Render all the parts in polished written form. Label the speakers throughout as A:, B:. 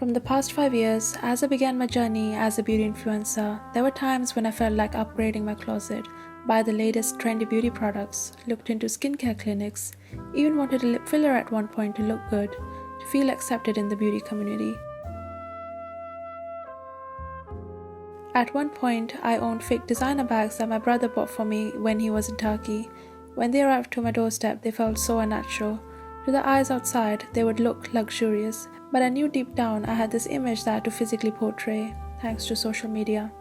A: From the past 5 years, as I began my journey as a beauty influencer, there were times when I felt like upgrading my closet, buy the latest trendy beauty products, looked into skincare clinics, even wanted a lip filler at one point to look good, to feel accepted in the beauty community. At one point, I owned fake designer bags that my brother bought for me when he was in Turkey. When they arrived to my doorstep, they felt so unnatural. To the eyes outside, they would look luxurious, but I knew deep down I had this image that I had to physically portray, thanks to social media.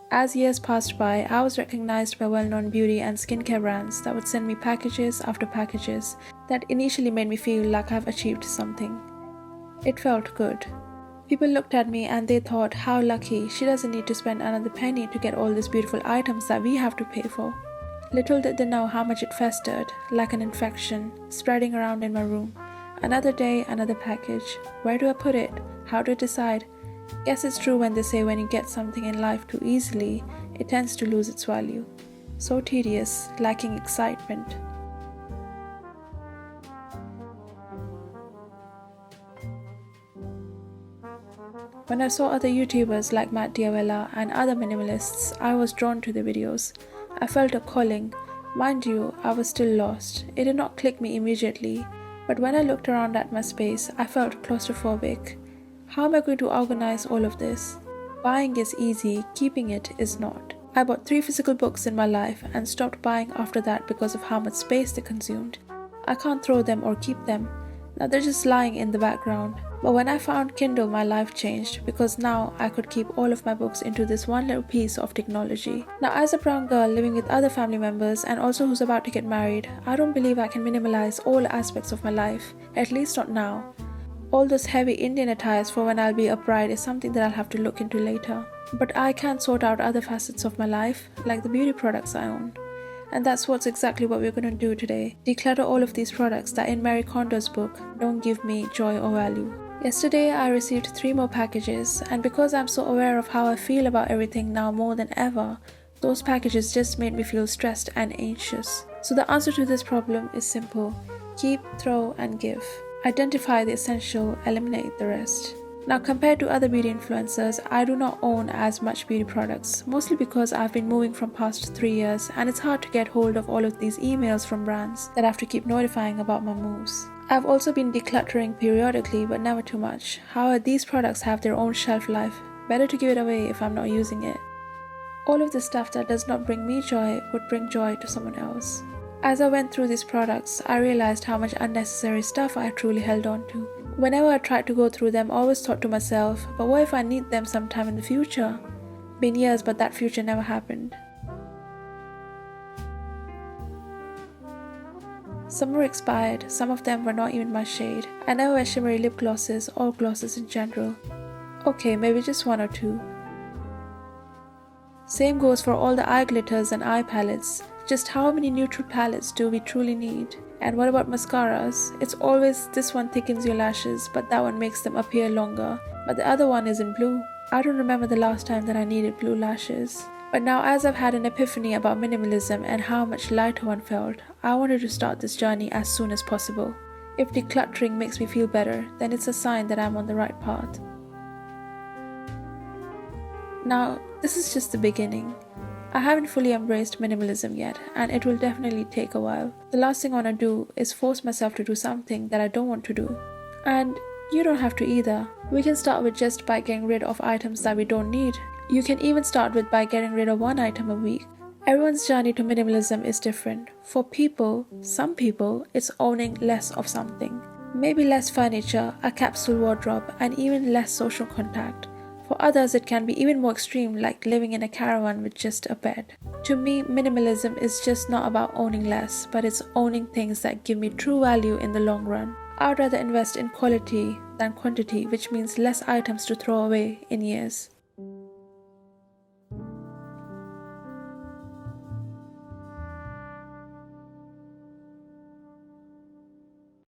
A: As years passed by, I was recognized by well-known beauty and skincare brands that would send me packages after packages that initially made me feel like I've achieved something. It felt good. People looked at me and they thought, how lucky, she doesn't need to spend another penny to get all these beautiful items that we have to pay for. Little did they know how much it festered, like an infection, spreading around in my room. Another day, another package. Where do I put it? How do I decide? Guess it's true when they say when you get something in life too easily, it tends to lose its value. So tedious, lacking excitement. When I saw other YouTubers like Matt Diavella and other minimalists, I was drawn to their videos. I felt a calling. Mind you, I was still lost. It did not click me immediately, but when I looked around at my space, I felt claustrophobic. How am I going to organize all of this? Buying is easy, keeping it is not. I bought 3 physical books in my life and stopped buying after that because of how much space they consumed. I can't throw them or keep them. Now they're just lying in the background. But when I found Kindle, my life changed because now I could keep all of my books into this one little piece of technology. Now, as a brown girl living with other family members and also who's about to get married, I don't believe I can minimalize all aspects of my life, at least not now. All those heavy Indian attires for when I'll be a bride is something that I'll have to look into later. But I can sort out other facets of my life, like the beauty products I own. And that's exactly what we're going to do today. Declutter all of these products that in Marie Kondo's book don't give me joy or value. Yesterday I received 3 more packages, and because I'm so aware of how I feel about everything now more than ever, those packages just made me feel stressed and anxious. So the answer to this problem is simple. Keep, throw and give. Identify the essential, eliminate the rest. Now, compared to other beauty influencers, I do not own as much beauty products, mostly because I've been moving from past 3 years and it's hard to get hold of all of these emails from brands that I have to keep notifying about my moves. I've also been decluttering periodically, but never too much. However, these products have their own shelf life. Better to give it away if I'm not using it. All of the stuff that does not bring me joy would bring joy to someone else. As I went through these products, I realized how much unnecessary stuff I truly held on to. Whenever I tried to go through them, I always thought to myself, but what if I need them sometime in the future? Been years, but that future never happened. Some were expired, some of them were not even my shade. I never wear shimmery lip glosses or glosses in general. Okay, maybe just 1 or 2. Same goes for all the eye glitters and eye palettes. Just how many neutral palettes do we truly need? And what about mascaras? It's always this one thickens your lashes, but that one makes them appear longer. But the other one is in blue. I don't remember the last time that I needed blue lashes. But now, as I've had an epiphany about minimalism and how much lighter one felt, I wanted to start this journey as soon as possible. If decluttering makes me feel better, then it's a sign that I'm on the right path. Now, this is just the beginning. I haven't fully embraced minimalism yet, and it will definitely take a while. The last thing I want to do is force myself to do something that I don't want to do. And you don't have to either. We can start with just by getting rid of items that we don't need. You can even start with by getting rid of 1 item a week. Everyone's journey to minimalism is different. For some people, it's owning less of something. Maybe less furniture, a capsule wardrobe, and even less social contact. For others, it can be even more extreme, like living in a caravan with just a bed. To me, minimalism is just not about owning less, but it's owning things that give me true value in the long run. I'd rather invest in quality than quantity, which means less items to throw away in years.